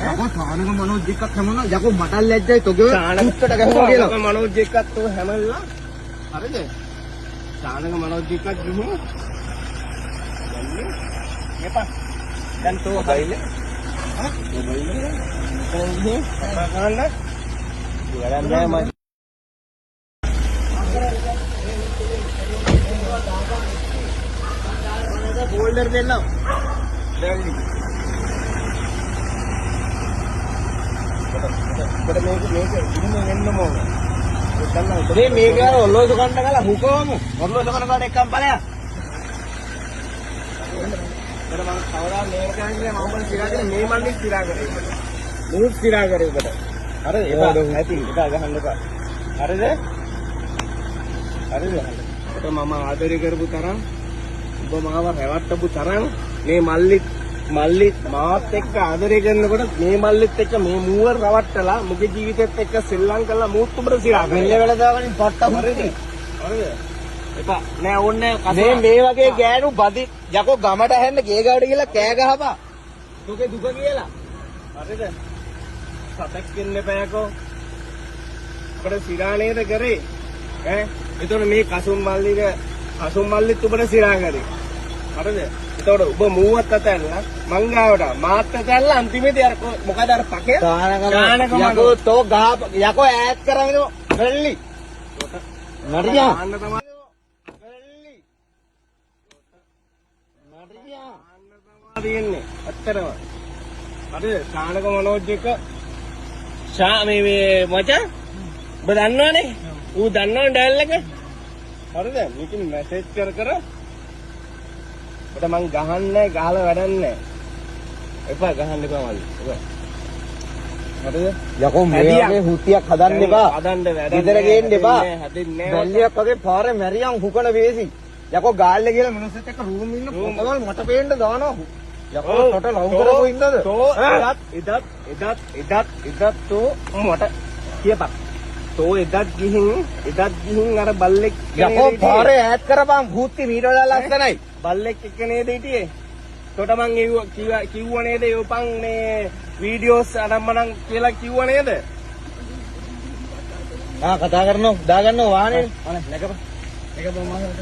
යකෝ සානක මනෝජ් එක්කත් හැමෝම යකෝ මට ලැජ්ජයි තෝගේ උත්තර ගහුවා කියලා. සානක මනෝජ් එක්කත් තෝ හැමල්ලා. හරිද? සානක මනෝජ් එක්කත් ගිහින් එපා. දැන් තෝ බයිලේ. හා? තෝ බයිලේ. කොහොමද? කතා කරන්න. ඉවරක් නෑ මම. बोल्डर देना මේක ඔල්ලෝසු කන්න ගලා හුකෝමු ඔල්ලෝසු කන කාට එක්කම් ඵලයක් මම කවදා මේක කියන්නේ මම බල සිරා කරේ මේ මල්ලි සිරා කරේ මුත් සිරා කරේ ඔබට හරිද ඒක ඇති එක ගහන්න එපා හරිද හරිද ඔබ මම ආදරය කරපු තරම් ඔබ මාව රැවට්ටපු තරම් මේ මල්ලි මාත් එක්ක ආදරය කරනකොට මේ මල්ලිත් එක්ක මේ මූවර් රවට්ටලා මුගේ ජීවිතෙත් එක්ක සෙල්ලම් කරලා මූත් උඹට සිරා මෙල්ල වෙල දාගනින් පට්ට හරිද හරිද එපා නෑ ඕන්නේ මේ වගේ ගෑනු බදි යකෝ ගමට හැන්න ගේ ගාවට ගිහලා කෑ ගහපා දුකේ දුක කියලා හරිද සතෙක් වෙන්න එපා යකෝ අපිට සිරා නේද කරේ ඈ එතකොට මේ කසුම් මල්ලිත් උඹට සිරා කරේ හරිද එතකොට ඔබ මූවත් අතැල්ලා මංගාවට මාත් අතැල්ලා අන්තිමේදී අර මොකද අර පකේ ගානකම යකෝ තෝ ගහ යකෝ ඈත් කරගෙන වෙල්ලි නඩියා ආන්න තමයි වෙල්ලි නඩියා ආන්න තමයි දෙන්නේ ඇත්තටම හරිද සානක මනෝජ් එක මේ මචං ඔබ දන්නවනේ ඌ දන්නවනේ ඩයල් එක හරිද මේකෙන් මැසේජ් කර ඔබට මං ගහන්නේ ගහලා වැඩක් නැහැ එපා ගහන්න එපා මල්ලි එපා හරිද යකෝ මේ වගේ හුතියක් හදන්න එපා හදන්න වැඩක් ගෙදර ගේන්න එපා හැදෙන්නේ බැල්ලියක් වගේ පාරේ මැරියන් හුකන වේසි යකෝ ගාල්ලේ කියලා මිනිස්සුත් එක්ක රූම් ඉන්න පොතවල් මට පේන්න දානවා යකෝ කොට ලව් කරපු ඉන්නද තෝ එදත් තෝ මට කියපන් තෝ එදත් ගිහින් අර බල්ලෙක් යකෝ පාරේ ඈත් කරපන් භූති මීට වඩා ලස්සනයි බල්ලෙක් එක්ක නේද හිටියේ තොට මං කිව්ව නේද යෝපන් මේ වීඩියෝස් අනම්මනම් කියලා කිව්ව නේද කතා කරනවා දාගන්නවා වාහනේ අනේ නැගපන් මාසෙට